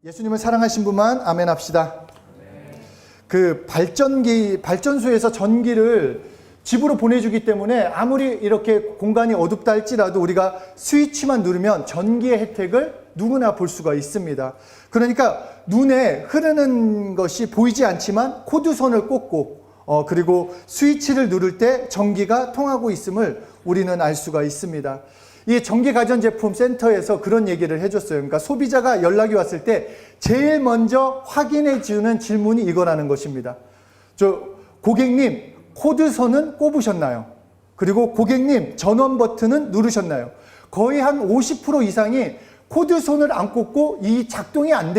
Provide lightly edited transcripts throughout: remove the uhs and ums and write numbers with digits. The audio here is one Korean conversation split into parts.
예수님을 사랑하신 분만 아멘 합시다. 그 발전소에서 전기를 집으로 보내주기 때문에 아무리 이렇게 공간이 어둡다 할지라도 우리가 스위치만 누르면 전기의 혜택을 누구나 볼 수가 있습니다. 그러니까 눈에 흐르는 것이 보이지 않지만 코드선을 꽂고 그리고 스위치를 누를 때 전기가 통하고 있음을 우리는 알 수가 있습니다. 이 전기가전제품 센터에서 그런 얘기를 해줬어요. 그러니까 소비자가 연락이 왔을 때 제일 먼저 확인해 주는 질문이 이거라는 것입니다. 고객님, 코드선은 꼽으셨나요? 그리고 고객님, 전원 버튼은 누르셨나요? 거의 한 50% 이상이 코드선을 안 꽂고 이 작동이 안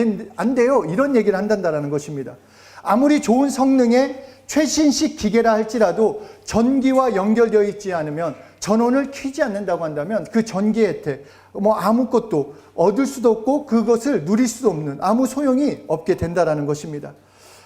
돼요. 이런 얘기를 한다는 것입니다. 아무리 좋은 성능의 최신식 기계라 할지라도 전기와 연결되어 있지 않으면 전원을 켜지 않는다고 한다면 그 전기 혜택 아무것도 얻을 수도 없고 그것을 누릴 수도 없는 아무 소용이 없게 된다는 것입니다.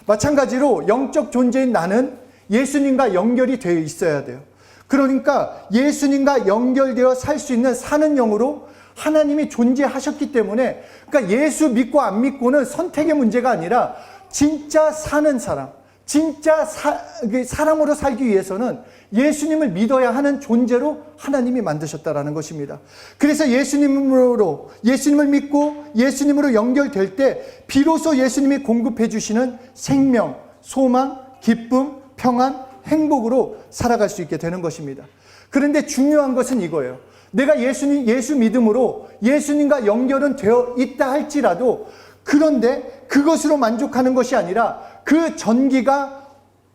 마찬가지로 영적 존재인 나는 예수님과 연결이 되어 있어야 돼요. 그러니까 예수님과 연결되어 살 수 있는 사는 영으로 하나님이 존재하셨기 때문에, 그러니까 예수 믿고 안 믿고는 선택의 문제가 아니라 진짜 사는 사람, 진짜 사람으로 살기 위해서는 예수님을 믿어야 하는 존재로 하나님이 만드셨다라는 것입니다. 그래서 예수님을 믿고 예수님으로 연결될 때 비로소 예수님이 공급해 주시는 생명, 소망, 기쁨, 평안, 행복으로 살아갈 수 있게 되는 것입니다. 그런데 중요한 것은 이거예요. 내가 예수 믿음으로 예수님과 연결은 되어 있다 할지라도, 그런데 그것으로 만족하는 것이 아니라 그 전기가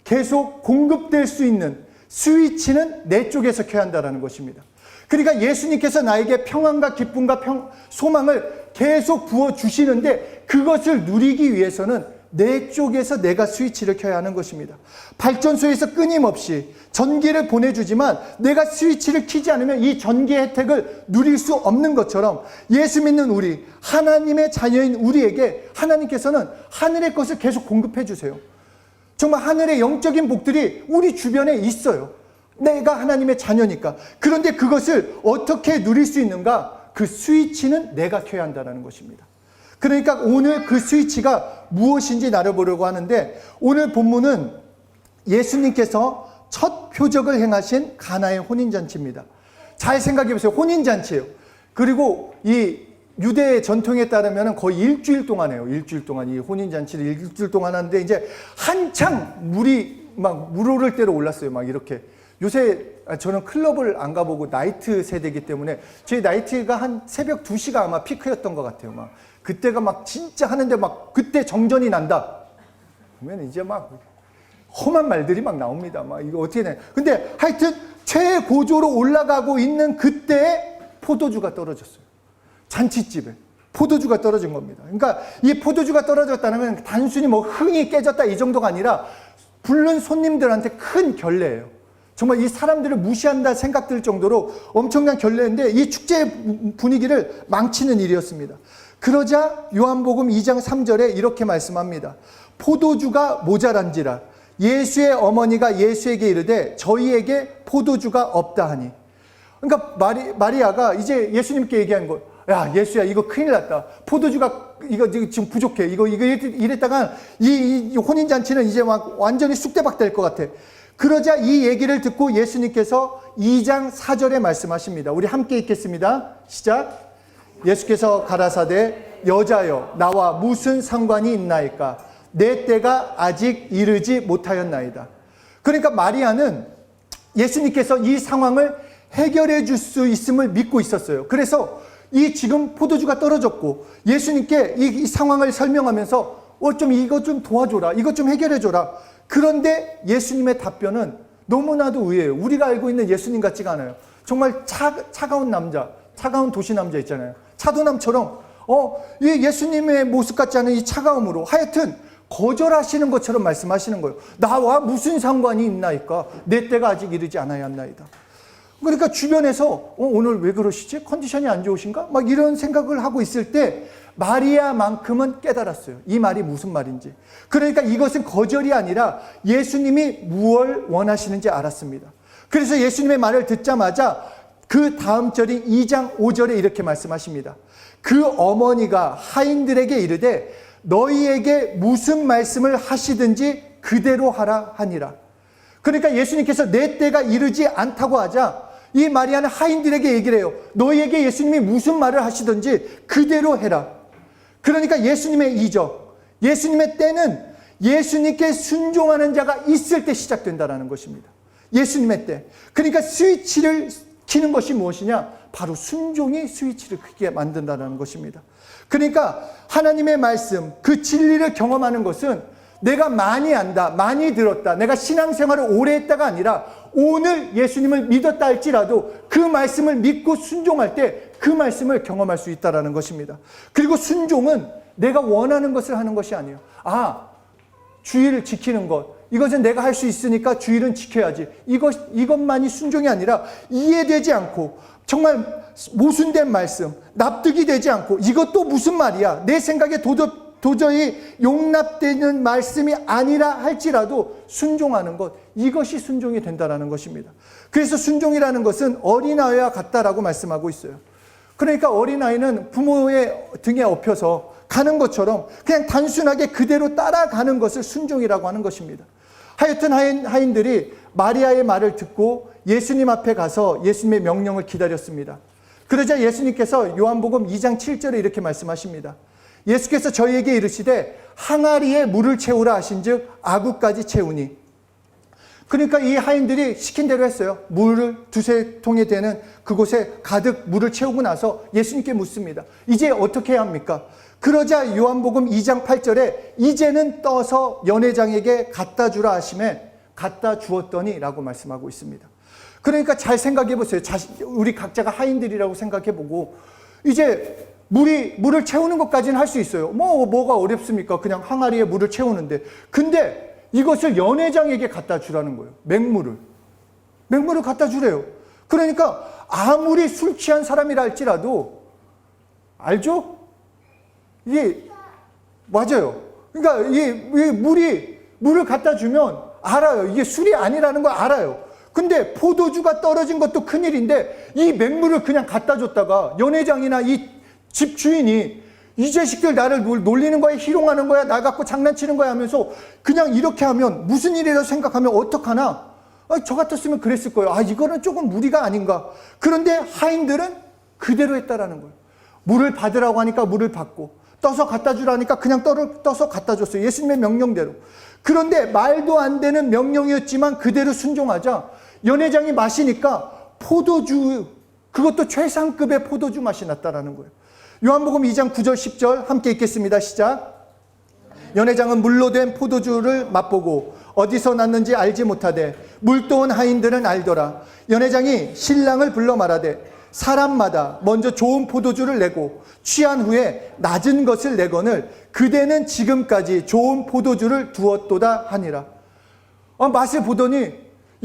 계속 공급될 수 있는 스위치는 내 쪽에서 켜야 한다는 것입니다. 그러니까 예수님께서 나에게 평안과 기쁨과 소망을 계속 부어주시는데 그것을 누리기 위해서는 내 쪽에서 내가 스위치를 켜야 하는 것입니다. 발전소에서 끊임없이 전기를 보내주지만 내가 스위치를 켜지 않으면 이 전기의 혜택을 누릴 수 없는 것처럼 예수 믿는 우리, 하나님의 자녀인 우리에게 하나님께서는 하늘의 것을 계속 공급해 주세요. 정말 하늘의 영적인 복들이 우리 주변에 있어요. 내가 하나님의 자녀니까. 그런데 그것을 어떻게 누릴 수 있는가? 그 스위치는 내가 켜야 한다는 것입니다. 그러니까 오늘 그 스위치가 무엇인지 나눠보려고 하는데, 오늘 본문은 예수님께서 첫 표적을 행하신 가나의 혼인잔치입니다. 잘 생각해 보세요. 혼인잔치예요. 그리고 이 유대 전통에 따르면 거의 일주일 동안 해요. 일주일 동안 이 혼인잔치를 일주일 동안 하는데, 이제 한창 물이 막 물오를 대로 올랐어요. 막 이렇게. 요새 저는 클럽을 안 가보고 나이트 세대이기 때문에 제 나이트가 한 새벽 2시가 아마 피크였던 것 같아요. 막 그때가 막 진짜 하는데 막 그때 정전이 난다. 그러면 이제 막 험한 말들이 막 나옵니다. 막 이거 어떻게 돼? 근데 하여튼 최고조로 올라가고 있는 그때에 포도주가 떨어졌어요. 잔치집에 포도주가 떨어진 겁니다. 그러니까 이 포도주가 떨어졌다는 건 단순히 흥이 깨졌다 이 정도가 아니라 부른 손님들한테 큰 결례예요. 정말 이 사람들을 무시한다 생각들 정도로 엄청난 결례인데 이 축제 분위기를 망치는 일이었습니다. 그러자 요한복음 2장 3절에 이렇게 말씀합니다. 포도주가 모자란지라 예수의 어머니가 예수에게 이르되 저희에게 포도주가 없다 하니. 그러니까 마리아가 이제 예수님께 얘기한 거예요. 야, 예수야, 이거 큰일 났다. 포도주가 이거 지금 부족해. 이거 이랬다가 이 혼인잔치는 이제 막 완전히 쑥대박 될 것 같아. 그러자 이 얘기를 듣고 예수님께서 2장 4절에 말씀하십니다. 우리 함께 읽겠습니다. 시작. 예수께서 가라사대 여자여 나와 무슨 상관이 있나이까? 내 때가 아직 이르지 못하였나이다. 그러니까 마리아는 예수님께서 이 상황을 해결해 줄 수 있음을 믿고 있었어요. 그래서 이 지금 포도주가 떨어졌고 예수님께 이 상황을 설명하면서 좀 이거 좀 도와줘라. 이거 좀 해결해 줘라. 그런데 예수님의 답변은 너무나도 의외예요. 우리가 알고 있는 예수님 같지가 않아요. 정말 차가운 남자, 차가운 도시 남자 있잖아요. 차도남처럼 이 예수님의 모습 같지 않은 이 차가움으로 하여튼 거절하시는 것처럼 말씀하시는 거예요. 나와 무슨 상관이 있나이까? 내 때가 아직 이르지 않아야한나이다. 그러니까 주변에서 오늘 왜 그러시지? 컨디션이 안 좋으신가? 막 이런 생각을 하고 있을 때 마리아만큼은 깨달았어요. 이 말이 무슨 말인지. 그러니까 이것은 거절이 아니라 예수님이 무엇을 원하시는지 알았습니다. 그래서 예수님의 말을 듣자마자 그 다음 절인 2장 5절에 이렇게 말씀하십니다. 그 어머니가 하인들에게 이르되 너희에게 무슨 말씀을 하시든지 그대로 하라 하니라. 그러니까 예수님께서 내 때가 이르지 않다고 하자 이 마리아는 하인들에게 얘기를 해요. 너희에게 예수님이 무슨 말을 하시든지 그대로 해라. 그러니까 예수님의 이적, 예수님의 때는 예수님께 순종하는 자가 있을 때 시작된다는 것입니다. 예수님의 때. 그러니까 스위치를 키는 것이 무엇이냐? 바로 순종이 스위치를 크게 만든다는 것입니다. 그러니까 하나님의 말씀, 그 진리를 경험하는 것은 내가 많이 안다, 많이 들었다, 내가 신앙생활을 오래 했다가 아니라 오늘 예수님을 믿었다 할지라도 그 말씀을 믿고 순종할 때 그 말씀을 경험할 수 있다는 것입니다. 그리고 순종은 내가 원하는 것을 하는 것이 아니에요. 주의를 지키는 것, 이것은 내가 할 수 있으니까 주의는 지켜야지. 이것만이 순종이 아니라 이해되지 않고 정말 모순된 말씀, 납득이 되지 않고 이것도 무슨 말이야? 내 생각에 도저히 용납되는 말씀이 아니라 할지라도 순종하는 것, 이것이 순종이 된다는 것입니다. 그래서 순종이라는 것은 어린아이와 같다라고 말씀하고 있어요. 그러니까 어린아이는 부모의 등에 업혀서 가는 것처럼 그냥 단순하게 그대로 따라가는 것을 순종이라고 하는 것입니다. 하여튼 하인들이 마리아의 말을 듣고 예수님 앞에 가서 예수님의 명령을 기다렸습니다. 그러자 예수님께서 요한복음 2장 7절에 이렇게 말씀하십니다. 예수께서 저희에게 이르시되 항아리에 물을 채우라 하신즉 아구까지 채우니. 그러니까 이 하인들이 시킨 대로 했어요. 물을 두세 통에 되는 그곳에 가득 물을 채우고 나서 예수님께 묻습니다. 이제 어떻게 해야 합니까? 그러자 요한복음 2장 8절에 이제는 떠서 연회장에게 갖다 주라 하시매 갖다 주었더니 라고 말씀하고 있습니다. 그러니까 잘 생각해 보세요. 우리 각자가 하인들이라고 생각해 보고 이제 물을 채우는 것까지는 할 수 있어요. 뭐가 어렵습니까? 그냥 항아리에 물을 채우는데. 근데 이것을 연회장에게 갖다 주라는 거예요. 맹물을 갖다 주래요. 그러니까 아무리 술 취한 사람이라 할지라도 알죠? 이게 맞아요. 그러니까 이 물을 갖다 주면 알아요. 이게 술이 아니라는 걸 알아요. 근데 포도주가 떨어진 것도 큰일인데 이 맹물을 그냥 갖다 줬다가 연회장이나 이 집 주인이 이 자식들 나를 놀리는 거야, 희롱하는 거야, 나 갖고 장난치는 거야 하면서 그냥 이렇게 하면 무슨 일이라고 생각하면 어떡하나? 저 같았으면 그랬을 거예요. 이거는 조금 무리가 아닌가. 그런데 하인들은 그대로 했다라는 거예요. 물을 받으라고 하니까 물을 받고 떠서 갖다 주라니까 그냥 떠서 갖다 줬어요. 예수님의 명령대로. 그런데 말도 안 되는 명령이었지만 그대로 순종하자 연회장이 마시니까 포도주, 그것도 최상급의 포도주 맛이 났다라는 거예요. 요한복음 2장 9절 10절 함께 읽겠습니다. 시작. 연회장은 물로 된 포도주를 맛보고 어디서 났는지 알지 못하되 물도온 하인들은 알더라. 연회장이 신랑을 불러 말하되 사람마다 먼저 좋은 포도주를 내고 취한 후에 낮은 것을 내거늘 그대는 지금까지 좋은 포도주를 두었도다 하니라. 맛을 보더니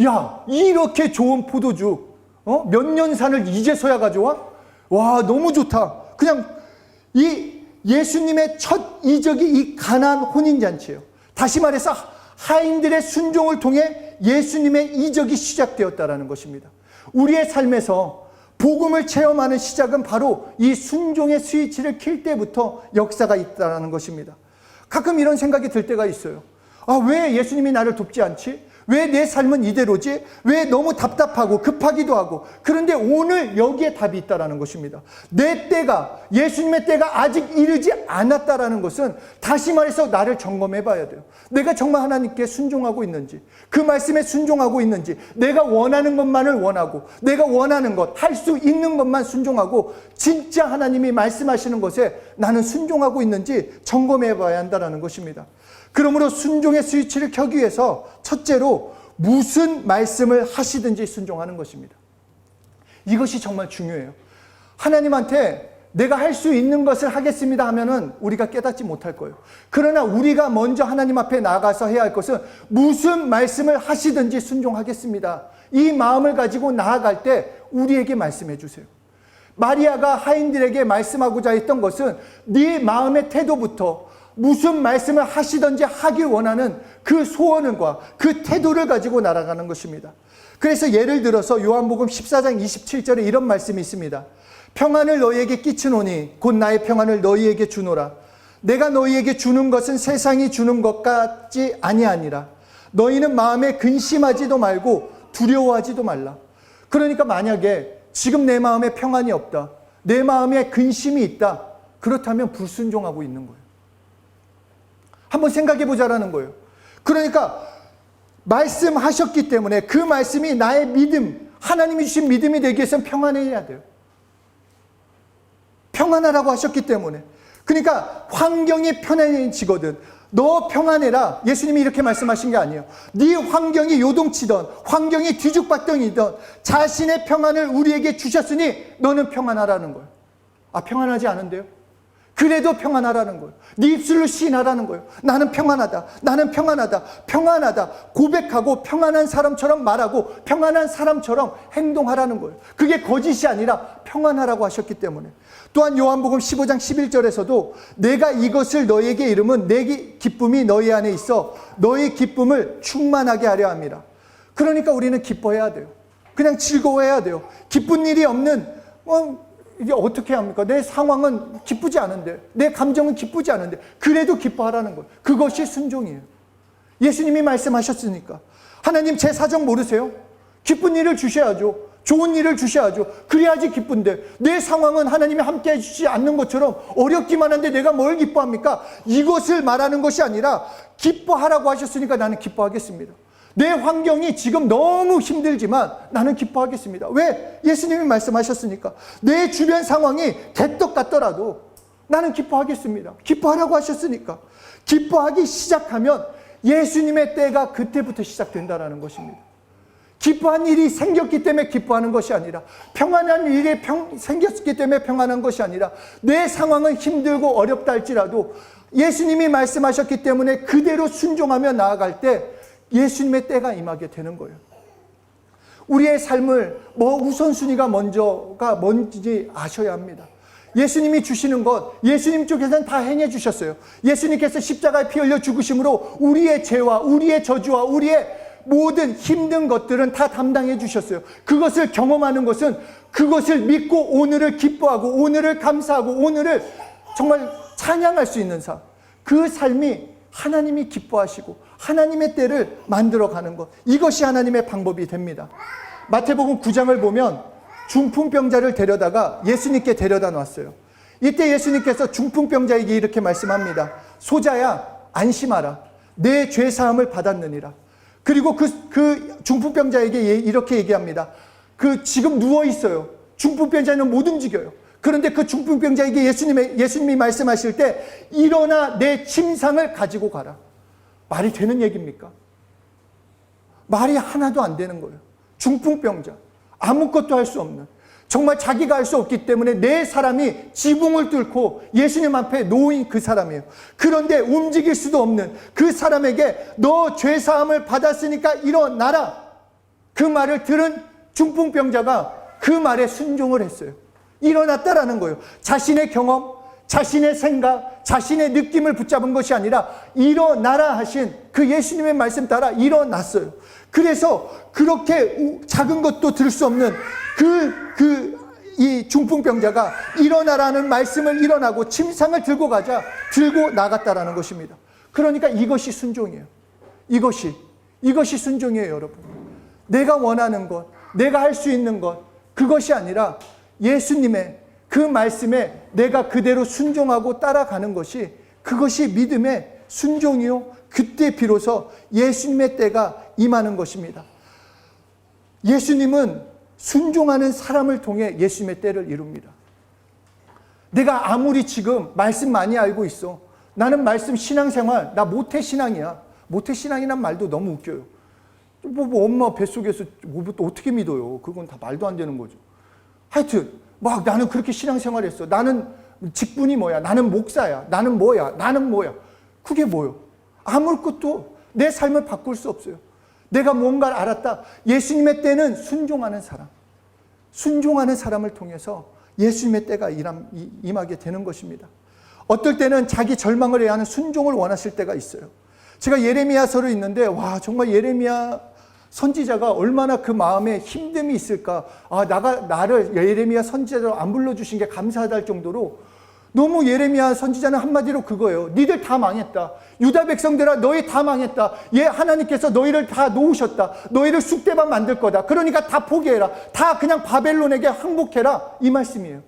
야, 이렇게 좋은 포도주 몇 년 산을 이제서야 가져와? 와, 너무 좋다. 그냥 이 예수님의 첫 이적이 이 가나안 혼인잔치예요. 다시 말해서 하인들의 순종을 통해 예수님의 이적이 시작되었다는 것입니다. 우리의 삶에서 복음을 체험하는 시작은 바로 이 순종의 스위치를 킬 때부터 역사가 있다는 것입니다. 가끔 이런 생각이 들 때가 있어요. 왜 예수님이 나를 돕지 않지? 왜 내 삶은 이대로지? 왜 너무 답답하고 급하기도 하고. 그런데 오늘 여기에 답이 있다는 것입니다. 내 때가, 예수님의 때가 아직 이르지 않았다는 것은 다시 말해서 나를 점검해 봐야 돼요. 내가 정말 하나님께 순종하고 있는지, 그 말씀에 순종하고 있는지, 내가 원하는 것만을 원하고 내가 원하는 것, 할 수 있는 것만 순종하고 진짜 하나님이 말씀하시는 것에 나는 순종하고 있는지 점검해 봐야 한다는 것입니다. 그러므로 순종의 스위치를 켜기 위해서 첫째로 무슨 말씀을 하시든지 순종하는 것입니다. 이것이 정말 중요해요. 하나님한테 내가 할 수 있는 것을 하겠습니다 하면은 우리가 깨닫지 못할 거예요. 그러나 우리가 먼저 하나님 앞에 나가서 해야 할 것은 무슨 말씀을 하시든지 순종하겠습니다. 이 마음을 가지고 나아갈 때 우리에게 말씀해 주세요. 마리아가 하인들에게 말씀하고자 했던 것은 네 마음의 태도부터 무슨 말씀을 하시든지 하길 원하는 그 소원과 그 태도를 가지고 날아가는 것입니다. 그래서 예를 들어서 요한복음 14장 27절에 이런 말씀이 있습니다. 평안을 너희에게 끼치노니 곧 나의 평안을 너희에게 주노라. 내가 너희에게 주는 것은 세상이 주는 것 같지 아니하니라. 너희는 마음에 근심하지도 말고 두려워하지도 말라. 그러니까 만약에 지금 내 마음에 평안이 없다, 내 마음에 근심이 있다, 그렇다면 불순종하고 있는 거예요. 한번 생각해 보자라는 거예요. 그러니까 말씀하셨기 때문에 그 말씀이 나의 믿음, 하나님이 주신 믿음이 되기 위해서는 평안해야 돼요. 평안하라고 하셨기 때문에. 그러니까 환경이 편해지거든 너 평안해라, 예수님이 이렇게 말씀하신 게 아니에요. 네 환경이 요동치던, 환경이 뒤죽박덩이던 자신의 평안을 우리에게 주셨으니 너는 평안하라는 거예요. 아, 평안하지 않은데요? 그래도 평안하라는 거예요. 네 입술로 시인하라는 거예요. 나는 평안하다, 나는 평안하다, 평안하다 고백하고 평안한 사람처럼 말하고 평안한 사람처럼 행동하라는 거예요. 그게 거짓이 아니라 평안하라고 하셨기 때문에. 또한 요한복음 15장 11절에서도 내가 이것을 너희에게 이름은 내 기쁨이 너희 안에 있어 너희 기쁨을 충만하게 하려 함이라. 그러니까 우리는 기뻐해야 돼요. 그냥 즐거워해야 돼요. 기쁜 일이 없는, 이게 어떻게 합니까? 내 상황은 기쁘지 않은데, 내 감정은 기쁘지 않은데, 그래도 기뻐하라는 거예요. 그것이 순종이에요. 예수님이 말씀하셨으니까. 하나님 제 사정 모르세요? 기쁜 일을 주셔야죠. 좋은 일을 주셔야죠. 그래야지 기쁜데, 내 상황은 하나님이 함께 해주지 않는 것처럼 어렵기만 한데 내가 뭘 기뻐합니까? 이것을 말하는 것이 아니라 기뻐하라고 하셨으니까 나는 기뻐하겠습니다. 내 환경이 지금 너무 힘들지만 나는 기뻐하겠습니다. 왜? 예수님이 말씀하셨으니까. 내 주변 상황이 개떡 같더라도 나는 기뻐하겠습니다. 기뻐하라고 하셨으니까. 기뻐하기 시작하면 예수님의 때가 그때부터 시작된다는 것입니다. 기뻐한 일이 생겼기 때문에 기뻐하는 것이 아니라, 평안한 일이 생겼기 때문에 평안한 것이 아니라, 내 상황은 힘들고 어렵다 할지라도 예수님이 말씀하셨기 때문에 그대로 순종하며 나아갈 때 예수님의 때가 임하게 되는 거예요. 우리의 삶을 우선순위가 먼저가 뭔지 아셔야 합니다. 예수님이 주시는 것, 예수님 쪽에서는 다 행해 주셨어요. 예수님께서 십자가에 피 흘려 죽으심으로 우리의 죄와 우리의 저주와 우리의 모든 힘든 것들은 다 담당해 주셨어요. 그것을 경험하는 것은 그것을 믿고 오늘을 기뻐하고 오늘을 감사하고 오늘을 정말 찬양할 수 있는 삶, 그 삶이 하나님이 기뻐하시고 하나님의 때를 만들어가는 것, 이것이 하나님의 방법이 됩니다. 마태복음 9장을 보면 중풍병자를 데려다가 예수님께 데려다 놨어요. 이때 예수님께서 중풍병자에게 이렇게 말씀합니다. 소자야, 안심하라. 내 죄사함을 받았느니라. 그리고 그 중풍병자에게 이렇게 얘기합니다. 지금 누워있어요. 중풍병자는 못 움직여요. 그런데 그 중풍병자에게 예수님이 말씀하실 때 일어나 내 침상을 가지고 가라. 말이 되는 얘기입니까? 말이 하나도 안 되는 거예요. 중풍병자, 아무것도 할 수 없는, 정말 자기가 할 수 없기 때문에 내 사람이 지붕을 뚫고 예수님 앞에 놓인 그 사람이에요. 그런데 움직일 수도 없는 그 사람에게 너 죄사함을 받았으니까 일어나라, 그 말을 들은 중풍병자가 그 말에 순종을 했어요. 일어났다라는 거예요. 자신의 경험, 자신의 생각, 자신의 느낌을 붙잡은 것이 아니라 일어나라 하신 그 예수님의 말씀 따라 일어났어요. 그래서 그렇게 작은 것도 들 수 없는 이 중풍병자가 일어나라는 말씀을 일어나고 침상을 들고 나갔다라는 것입니다. 그러니까 이것이 순종이에요. 이것이 순종이에요, 여러분. 내가 원하는 것, 내가 할 수 있는 것, 그것이 아니라 예수님의 그 말씀에 내가 그대로 순종하고 따라가는 것이, 그것이 믿음의 순종이요, 그때 비로소 예수님의 때가 임하는 것입니다. 예수님은 순종하는 사람을 통해 예수님의 때를 이룹니다. 내가 아무리 지금 말씀 많이 알고 있어, 나는 말씀 신앙생활, 나 모태신앙이야. 모태신앙이란 말도 너무 웃겨요. 엄마 뱃속에서 또 어떻게 믿어요? 그건 다 말도 안 되는 거죠. 하여튼 나는 그렇게 신앙생활 했어. 나는 직분이 뭐야? 나는 목사야. 나는 뭐야? 그게 뭐요? 아무것도 내 삶을 바꿀 수 없어요. 내가 뭔가를 알았다. 예수님의 때는 순종하는 사람을 통해서 예수님의 때가 임하게 되는 것입니다. 어떨 때는 자기 절망을 해야 하는 순종을 원하실 때가 있어요. 제가 예레미야서를 읽는데 정말 예레미야가 선지자가 얼마나 그 마음에 힘듦이 있을까. 나를 예레미야 선지자로 안 불러주신 게 감사하다 할 정도로 너무 예레미야 선지자는 한마디로 그거예요. 니들 다 망했다. 유다 백성들아 너희 다 망했다. 하나님께서 너희를 다 놓으셨다. 너희를 쑥대밭 만들 거다. 그러니까 다 포기해라. 다 그냥 바벨론에게 항복해라. 이 말씀이에요.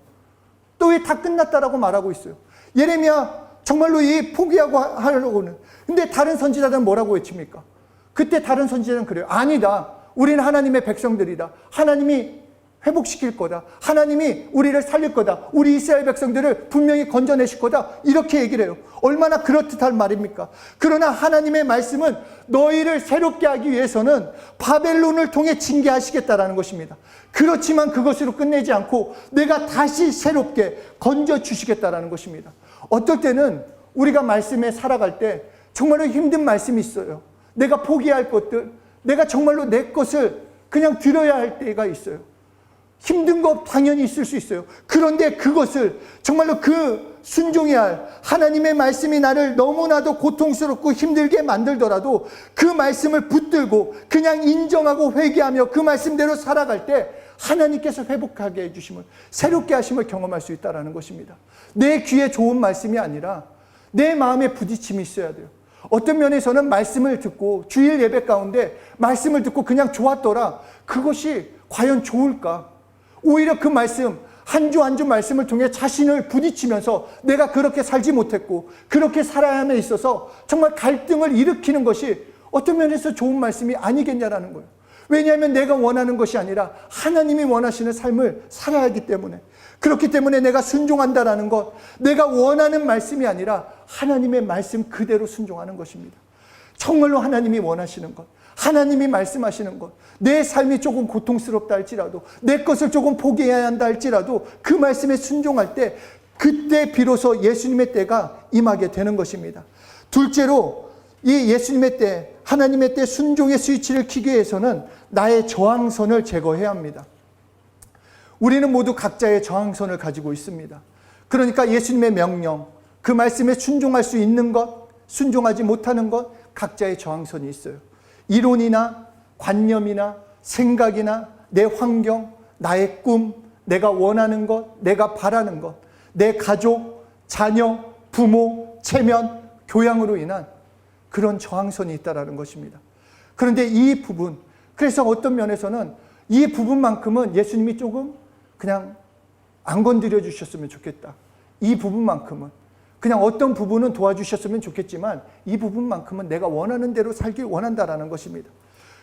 또 왜 다 끝났다라고 말하고 있어요. 예레미야 정말로 이 포기하고 하려고는. 근데 다른 선지자들은 뭐라고 외칩니까? 그때 다른 선지자는 그래요. 아니다. 우리는 하나님의 백성들이다. 하나님이 회복시킬 거다. 하나님이 우리를 살릴 거다. 우리 이스라엘 백성들을 분명히 건져내실 거다. 이렇게 얘기를 해요. 얼마나 그렇듯한 말입니까? 그러나 하나님의 말씀은 너희를 새롭게 하기 위해서는 바벨론을 통해 징계하시겠다라는 것입니다. 그렇지만 그것으로 끝내지 않고 내가 다시 새롭게 건져주시겠다라는 것입니다. 어떨 때는 우리가 말씀에 살아갈 때 정말로 힘든 말씀이 있어요. 내가 포기할 것들, 내가 정말로 내 것을 그냥 들어야 할 때가 있어요. 힘든 거 당연히 있을 수 있어요. 그런데 그것을 정말로 순종해야 할 하나님의 말씀이 나를 너무나도 고통스럽고 힘들게 만들더라도 그 말씀을 붙들고 그냥 인정하고 회개하며 그 말씀대로 살아갈 때 하나님께서 회복하게 해주심을, 새롭게 하심을 경험할 수 있다는 것입니다. 내 귀에 좋은 말씀이 아니라 내 마음에 부딪힘이 있어야 돼요. 어떤 면에서는 말씀을 듣고 주일 예배 가운데 말씀을 듣고 그냥 좋았더라. 그것이 과연 좋을까? 오히려 그 말씀, 한 주 한 주 말씀을 통해 자신을 부딪히면서 내가 그렇게 살지 못했고 그렇게 살아야 함에 있어서 정말 갈등을 일으키는 것이 어떤 면에서 좋은 말씀이 아니겠냐라는 거예요. 왜냐하면 내가 원하는 것이 아니라 하나님이 원하시는 삶을 살아야 하기 때문에. 그렇기 때문에 내가 순종한다라는 것, 내가 원하는 말씀이 아니라 하나님의 말씀 그대로 순종하는 것입니다. 정말로 하나님이 원하시는 것, 하나님이 말씀하시는 것, 내 삶이 조금 고통스럽다 할지라도, 내 것을 조금 포기해야 한다 할지라도 그 말씀에 순종할 때 그때 비로소 예수님의 때가 임하게 되는 것입니다. 둘째로 이 예수님의 때, 하나님의 때 순종의 스위치를 켜기 위해서는 나의 저항선을 제거해야 합니다. 우리는 모두 각자의 저항선을 가지고 있습니다. 그러니까 예수님의 명령, 그 말씀에 순종할 수 있는 것, 순종하지 못하는 것, 각자의 저항선이 있어요. 이론이나 관념이나 생각이나 내 환경, 나의 꿈, 내가 원하는 것, 내가 바라는 것, 내 가족, 자녀, 부모, 체면, 교양으로 인한 그런 저항선이 있다는 것입니다. 그런데 이 부분, 그래서 어떤 면에서는 이 부분만큼은 예수님이 조금 그냥 안 건드려 주셨으면 좋겠다. 이 부분만큼은 그냥 어떤 부분은 도와주셨으면 좋겠지만 이 부분만큼은 내가 원하는 대로 살길 원한다라는 것입니다.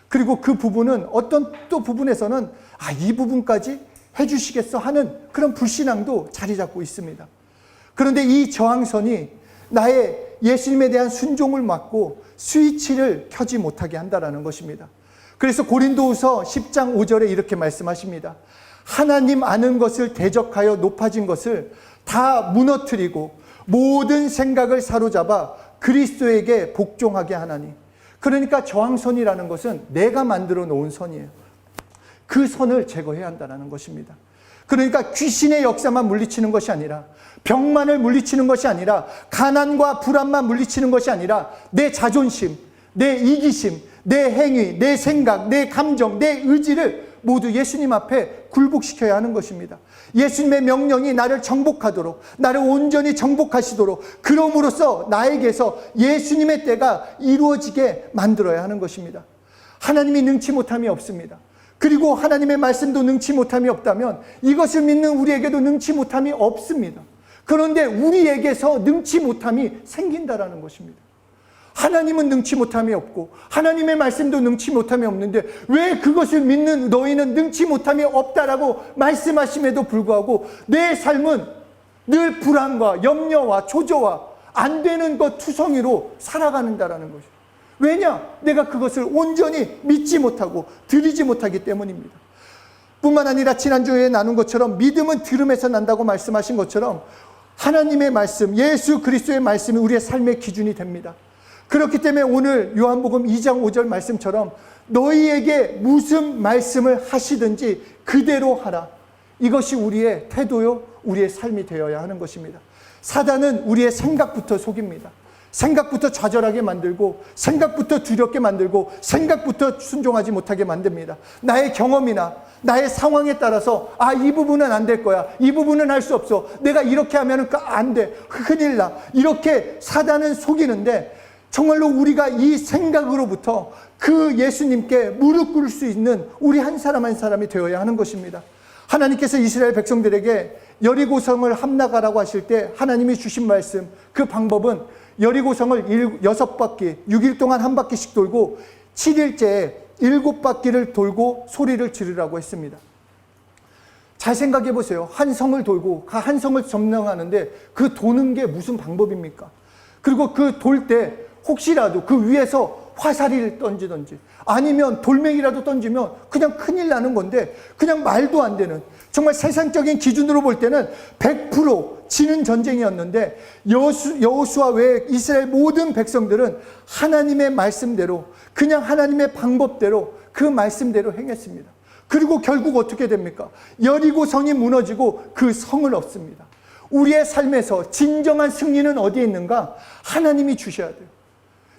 그리고 그 부분은 어떤 또 부분에서는 이 부분까지 해주시겠어 하는 그런 불신앙도 자리 잡고 있습니다. 그런데 이 저항선이 나의 예수님에 대한 순종을 막고 스위치를 켜지 못하게 한다라는 것입니다. 그래서 고린도후서 10장 5절에 이렇게 말씀하십니다. 하나님 아는 것을 대적하여 높아진 것을 다 무너뜨리고 모든 생각을 사로잡아 그리스도에게 복종하게 하나니. 그러니까 저항선이라는 것은 내가 만들어 놓은 선이에요. 그 선을 제거해야 한다는 것입니다. 그러니까 귀신의 역사만 물리치는 것이 아니라, 병만을 물리치는 것이 아니라, 가난과 불안만 물리치는 것이 아니라 내 자존심, 내 이기심, 내 행위, 내 생각, 내 감정, 내 의지를 모두 예수님 앞에 굴복시켜야 하는 것입니다. 예수님의 명령이 나를 정복하도록, 나를 온전히 정복하시도록, 그럼으로써 나에게서 예수님의 때가 이루어지게 만들어야 하는 것입니다. 하나님이 능치 못함이 없습니다. 그리고 하나님의 말씀도 능치 못함이 없다면 이것을 믿는 우리에게도 능치 못함이 없습니다. 그런데 우리에게서 능치 못함이 생긴다라는 것입니다. 하나님은 능치 못함이 없고 하나님의 말씀도 능치 못함이 없는데 왜 그것을 믿는 너희는 능치 못함이 없다라고 말씀하심에도 불구하고 내 삶은 늘 불안과 염려와 초조와 안 되는 것 투성이로 살아가는다라는 것이죠. 왜냐? 내가 그것을 온전히 믿지 못하고 드리지 못하기 때문입니다. 뿐만 아니라 지난주에 나눈 것처럼 믿음은 들음에서 난다고 말씀하신 것처럼 하나님의 말씀, 예수 그리스도의 말씀이 우리의 삶의 기준이 됩니다. 그렇기 때문에 오늘 요한복음 2장 5절 말씀처럼 너희에게 무슨 말씀을 하시든지 그대로 하라. 이것이 우리의 태도요, 우리의 삶이 되어야 하는 것입니다. 사단은 우리의 생각부터 속입니다. 생각부터 좌절하게 만들고, 생각부터 두렵게 만들고, 생각부터 순종하지 못하게 만듭니다. 나의 경험이나 나의 상황에 따라서 이 부분은 안 될 거야, 이 부분은 할 수 없어, 내가 이렇게 하면 안 돼, 큰일 나, 이렇게 사단은 속이는데, 정말로 우리가 이 생각으로부터 그 예수님께 무릎 꿇을 수 있는 우리 한 사람 한 사람이 되어야 하는 것입니다. 하나님께서 이스라엘 백성들에게 여리고성을 함락하라고 하실 때 하나님이 주신 말씀, 그 방법은 여리고성을 6바퀴, 6일 동안 한 바퀴씩 돌고 7일째에 7바퀴를 돌고 소리를 지르라고 했습니다. 잘 생각해 보세요. 한 성을 돌고 한 성을 점령하는데 그 도는 게 무슨 방법입니까? 그리고 그 돌 때 혹시라도 그 위에서 화살을 던지든지 아니면 돌멩이라도 던지면 그냥 큰일 나는 건데, 그냥 말도 안 되는, 정말 세상적인 기준으로 볼 때는 100% 지는 전쟁이었는데, 여호수아 외에 이스라엘 모든 백성들은 하나님의 말씀대로, 그냥 하나님의 방법대로 그 말씀대로 행했습니다. 그리고 결국 어떻게 됩니까? 여리고 성이 무너지고 그 성을 얻습니다. 우리의 삶에서 진정한 승리는 어디에 있는가? 하나님이 주셔야 돼요.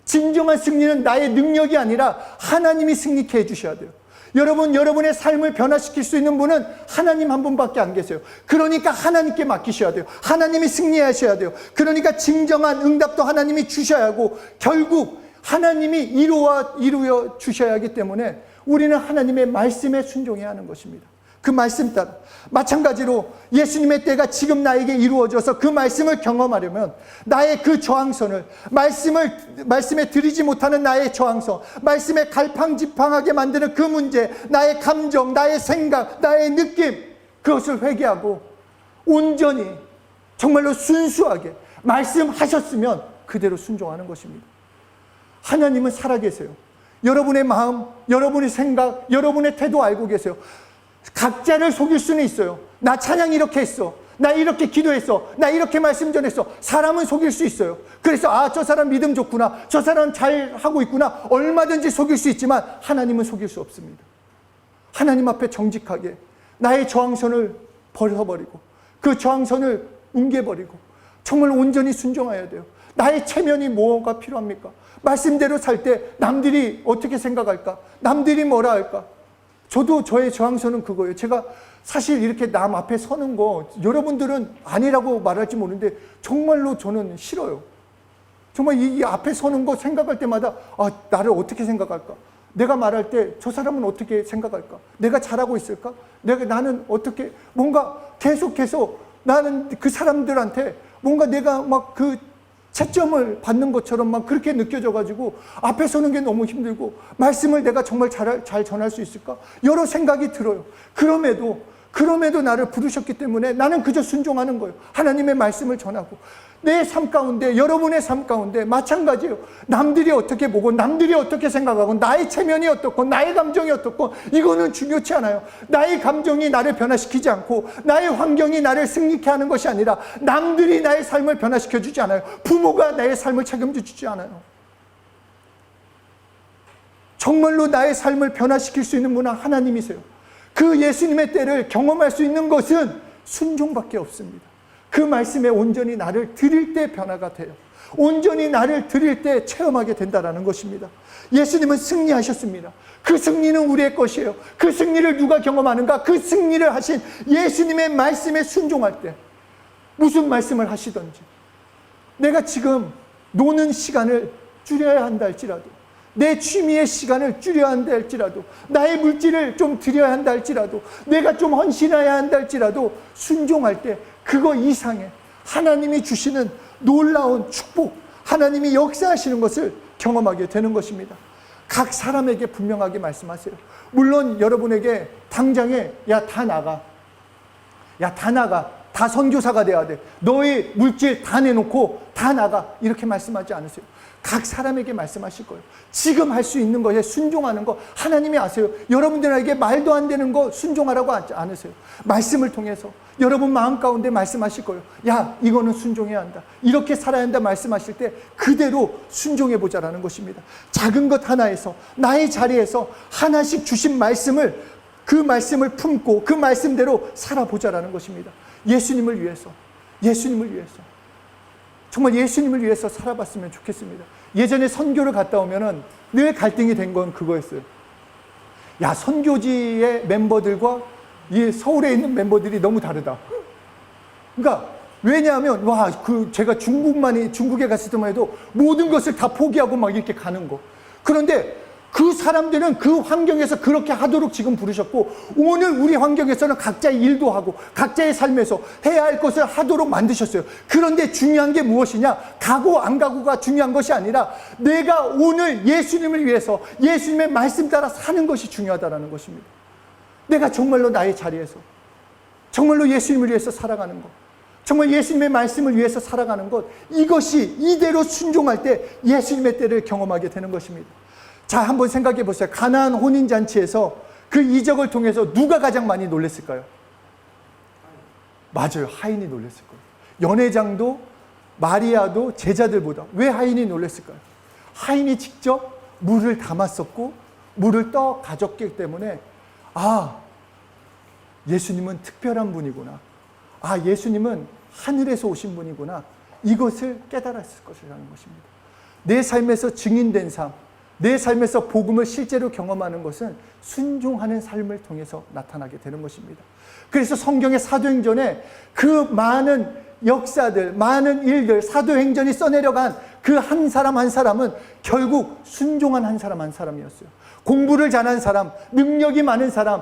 진정한 승리는 나의 능력이 아니라 하나님이 승리케 해주셔야 돼요. 여러분, 여러분의 삶을 변화시킬 수 있는 분은 하나님 한 분밖에 안 계세요. 그러니까 하나님께 맡기셔야 돼요. 하나님이 승리하셔야 돼요. 그러니까 진정한 응답도 하나님이 주셔야 하고, 결국 하나님이 이루어 주셔야 하기 때문에 우리는 하나님의 말씀에 순종해야 하는 것입니다. 그 말씀 따라. 마찬가지로 예수님의 때가 지금 나에게 이루어져서 그 말씀을 경험하려면 나의 그 저항선을, 말씀에 드리지 못하는 나의 저항선, 말씀에 갈팡질팡하게 만드는 그 문제, 나의 감정, 나의 생각, 나의 느낌, 그것을 회개하고 온전히 정말로 순수하게 말씀하셨으면 그대로 순종하는 것입니다. 하나님은 살아계세요. 여러분의 마음, 여러분의 생각, 여러분의 태도 알고 계세요. 각자를 속일 수는 있어요. 나 찬양 이렇게 했어, 나 이렇게 기도했어, 나 이렇게 말씀 전했어. 사람은 속일 수 있어요. 그래서 저 사람 믿음 좋구나, 저 사람 잘 하고 있구나, 얼마든지 속일 수 있지만 하나님은 속일 수 없습니다. 하나님 앞에 정직하게 나의 저항선을 벗어버리고 그 저항선을 뭉개버리고 정말 온전히 순종해야 돼요. 나의 체면이 뭐가 필요합니까? 말씀대로 살 때 남들이 어떻게 생각할까? 남들이 뭐라 할까? 저도 저의 저항선은 그거예요. 제가 사실 이렇게 남 앞에 서는 거 여러분들은 아니라고 말할지 모르는데 정말로 저는 싫어요. 정말 이 앞에 서는 거 생각할 때마다 나를 어떻게 생각할까? 내가 말할 때 저 사람은 어떻게 생각할까? 내가 잘하고 있을까? 나는 어떻게, 뭔가 계속해서 나는 그 사람들한테 뭔가 내가 막 그 채점을 받는 것처럼 막 그렇게 느껴져가지고 앞에 서는 게 너무 힘들고, 말씀을 내가 정말 잘 전할 수 있을까? 여러 생각이 들어요. 그럼에도 나를 부르셨기 때문에 나는 그저 순종하는 거예요. 하나님의 말씀을 전하고. 내 삶 가운데, 여러분의 삶 가운데 마찬가지예요. 남들이 어떻게 보고 남들이 어떻게 생각하고 나의 체면이 어떻고 나의 감정이 어떻고 이거는 중요치 않아요. 나의 감정이 나를 변화시키지 않고 나의 환경이 나를 승리케 하는 것이 아니라 남들이 나의 삶을 변화시켜 주지 않아요. 부모가 나의 삶을 책임져 주지 않아요. 정말로 나의 삶을 변화시킬 수 있는 분은 하나님이세요. 그 예수님의 때를 경험할 수 있는 것은 순종밖에 없습니다. 그 말씀에 온전히 나를 드릴 때 변화가 돼요. 온전히 나를 드릴 때 체험하게 된다는 것입니다. 예수님은 승리하셨습니다. 그 승리는 우리의 것이에요. 그 승리를 누가 경험하는가? 그 승리를 하신 예수님의 말씀에 순종할 때 무슨 말씀을 하시든지, 내가 지금 노는 시간을 줄여야 한다 할지라도, 내 취미의 시간을 줄여야 한다 할지라도, 나의 물질을 좀 드려야 한다 할지라도, 내가 좀 헌신해야 한다 할지라도 순종할 때 그거 이상의 하나님이 주시는 놀라운 축복, 하나님이 역사하시는 것을 경험하게 되는 것입니다. 각 사람에게 분명하게 말씀하세요. 물론 여러분에게 당장에 다 나가, 다 선교사가 돼야 돼, 너의 물질 다 내놓고 다 나가, 이렇게 말씀하지 않으세요. 각 사람에게 말씀하실 거예요. 지금 할 수 있는 것에 순종하는 거 하나님이 아세요. 여러분들에게 말도 안 되는 거 순종하라고 하지 않으세요. 말씀을 통해서 여러분 마음 가운데 말씀하실 거예요. 이거는 순종해야 한다, 이렇게 살아야 한다 말씀하실 때 그대로 순종해 보자라는 것입니다. 작은 것 하나에서, 나의 자리에서 하나씩 주신 말씀을, 그 말씀을 품고 그 말씀대로 살아보자라는 것입니다. 예수님을 위해서. 정말 예수님을 위해서 살아봤으면 좋겠습니다. 예전에 선교를 갔다 오면은 늘 갈등이 된 건 그거였어요. 야, 선교지의 멤버들과 이 서울에 있는 멤버들이 너무 다르다. 그러니까 왜냐하면 제가 중국에 갔을 때만 해도 모든 것을 다 포기하고 막 이렇게 가는 거. 그런데 그 사람들은 그 환경에서 그렇게 하도록 지금 부르셨고, 오늘 우리 환경에서는 각자의 일도 하고 각자의 삶에서 해야 할 것을 하도록 만드셨어요. 그런데 중요한 게 무엇이냐? 가고 안 가고가 중요한 것이 아니라 내가 오늘 예수님을 위해서 예수님의 말씀 따라 사는 것이 중요하다는 것입니다. 내가 정말로 나의 자리에서 정말로 예수님을 위해서 살아가는 것, 정말 예수님의 말씀을 위해서 살아가는 것, 이것이 이대로 순종할 때 예수님의 때를 경험하게 되는 것입니다. 자, 한번 생각해 보세요. 가나안 혼인잔치에서 그 이적을 통해서 누가 가장 많이 놀랬을까요? 맞아요. 하인이 놀랬을 거예요. 연회장도 마리아도 제자들보다. 왜 하인이 놀랬을까요? 하인이 직접 물을 담았었고 물을 떠 가졌기 때문에 예수님은 특별한 분이구나. 예수님은 하늘에서 오신 분이구나. 이것을 깨달았을 것이라는 것입니다. 내 삶에서 증인된 삶, 내 삶에서 복음을 실제로 경험하는 것은 순종하는 삶을 통해서 나타나게 되는 것입니다. 그래서 성경의 사도행전에 그 많은 역사들, 많은 일들, 사도행전이 써내려간 그 한 사람 한 사람은 결국 순종한 한 사람 한 사람이었어요. 공부를 잘한 사람, 능력이 많은 사람,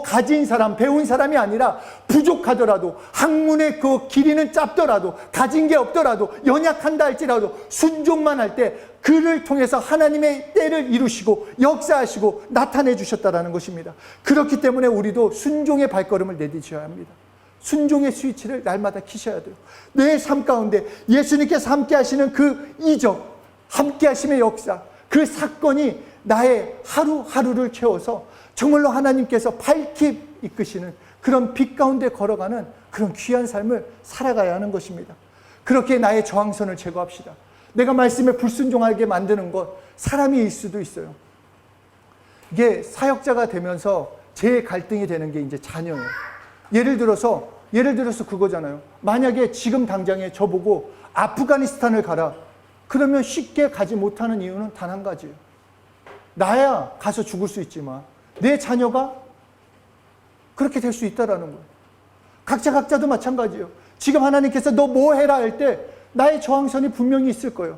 가진 사람, 배운 사람이 아니라 부족하더라도, 학문의 그 길이는 짧더라도, 가진 게 없더라도, 연약한다 할지라도 순종만 할 때 그를 통해서 하나님의 때를 이루시고 역사하시고 나타내 주셨다는 것입니다. 그렇기 때문에 우리도 순종의 발걸음을 내딛어야 합니다. 순종의 스위치를 날마다 키셔야 돼요. 내 삶 가운데 예수님께서 함께 하시는 그 이적, 함께 하심의 역사, 그 사건이 나의 하루하루를 채워서 정말로 하나님께서 밝히 이끄시는 그런 빛 가운데 걸어가는 그런 귀한 삶을 살아가야 하는 것입니다. 그렇게 나의 저항선을 제거합시다. 내가 말씀에 불순종하게 만드는 것, 사람일 수도 있어요. 이게 사역자가 되면서 제일 갈등이 되는 게 이제 자녀예요. 예를 들어서 그거잖아요. 만약에 지금 당장에 저보고 아프가니스탄을 가라. 그러면 쉽게 가지 못하는 이유는 단 한 가지예요. 나야 가서 죽을 수 있지만 내 자녀가 그렇게 될 수 있다라는 거예요. 각자도 마찬가지예요. 지금 하나님께서 너 뭐 해라 할 때 나의 저항선이 분명히 있을 거예요.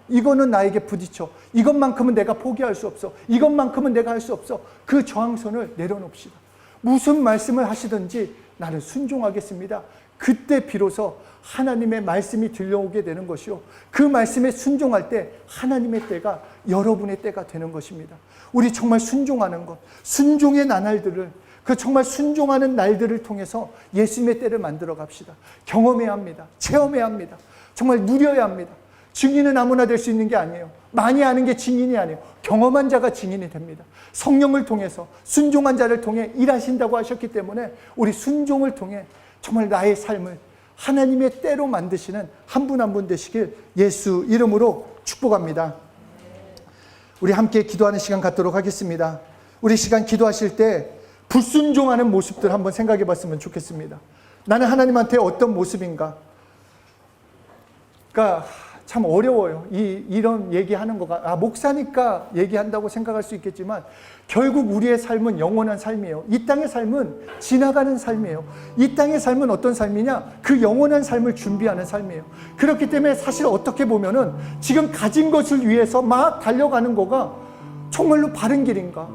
이거는 나에게 부딪혀. 이것만큼은 내가 포기할 수 없어. 이것만큼은 내가 할 수 없어. 그 저항선을 내려놓읍시다. 무슨 말씀을 하시든지 나는 순종하겠습니다. 그때 비로소 하나님의 말씀이 들려오게 되는 것이요, 그 말씀에 순종할 때 하나님의 때가 여러분의 때가 되는 것입니다. 우리 정말 순종하는 것, 순종의 나날들을, 정말 순종하는 날들을 통해서 예수님의 때를 만들어 갑시다. 경험해야 합니다. 체험해야 합니다. 정말 누려야 합니다. 증인은 아무나 될 수 있는 게 아니에요. 많이 아는 게 증인이 아니에요. 경험한 자가 증인이 됩니다. 성령을 통해서 순종한 자를 통해 일하신다고 하셨기 때문에 우리 순종을 통해 정말 나의 삶을 하나님의 때로 만드시는 한 분 한 분 되시길 예수 이름으로 축복합니다. 우리 함께 기도하는 시간 갖도록 하겠습니다. 우리 시간 기도하실 때 불순종하는 모습들 한번 생각해 봤으면 좋겠습니다. 나는 하나님한테 어떤 모습인가? 그러니까 참 어려워요. 이런 얘기하는 거가, 목사니까 얘기한다고 생각할 수 있겠지만 결국 우리의 삶은 영원한 삶이에요. 이 땅의 삶은 지나가는 삶이에요. 이 땅의 삶은 어떤 삶이냐? 그 영원한 삶을 준비하는 삶이에요. 그렇기 때문에 사실 어떻게 보면은 지금 가진 것을 위해서 막 달려가는 거가 정말로 바른 길인가?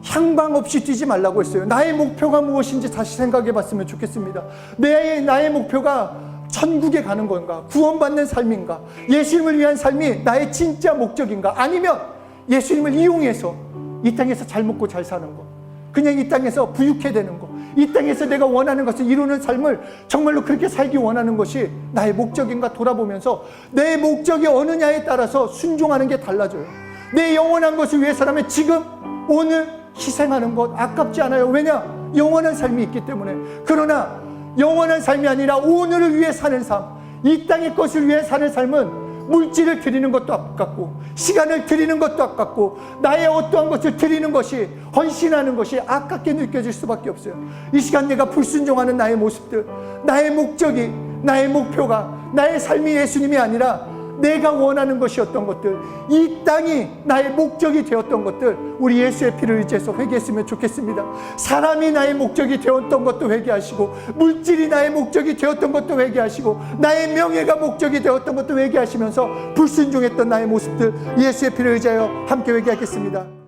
향방 없이 뛰지 말라고 했어요. 나의 목표가 무엇인지 다시 생각해 봤으면 좋겠습니다. 나의 목표가 천국에 가는 건가? 구원받는 삶인가? 예수님을 위한 삶이 나의 진짜 목적인가? 아니면 예수님을 이용해서 이 땅에서 잘 먹고 잘 사는 거, 그냥 이 땅에서 부유해 되는 거, 이 땅에서 내가 원하는 것을 이루는 삶을 정말로 그렇게 살기 원하는 것이 나의 목적인가 돌아보면서 내 목적이 어느냐에 따라서 순종하는 게 달라져요. 내 영원한 것을 위해서라면 지금 오늘 희생하는 것 아깝지 않아요. 왜냐? 영원한 삶이 있기 때문에. 그러나 영원한 삶이 아니라 오늘을 위해 사는 삶, 이 땅의 것을 위해 사는 삶은 물질을 드리는 것도 아깝고 시간을 드리는 것도 아깝고 나의 어떠한 것을 드리는 것이, 헌신하는 것이 아깝게 느껴질 수밖에 없어요. 이 시간 내가 불순종하는 나의 모습들, 나의 목적이, 나의 목표가, 나의 삶이 예수님이 아니라 내가 원하는 것이었던 것들, 이 땅이 나의 목적이 되었던 것들, 우리 예수의 피를 의지해서 회개했으면 좋겠습니다. 사람이 나의 목적이 되었던 것도 회개하시고, 물질이 나의 목적이 되었던 것도 회개하시고, 나의 명예가 목적이 되었던 것도 회개하시면서 불순종했던 나의 모습들, 예수의 피를 의지하여 함께 회개하겠습니다.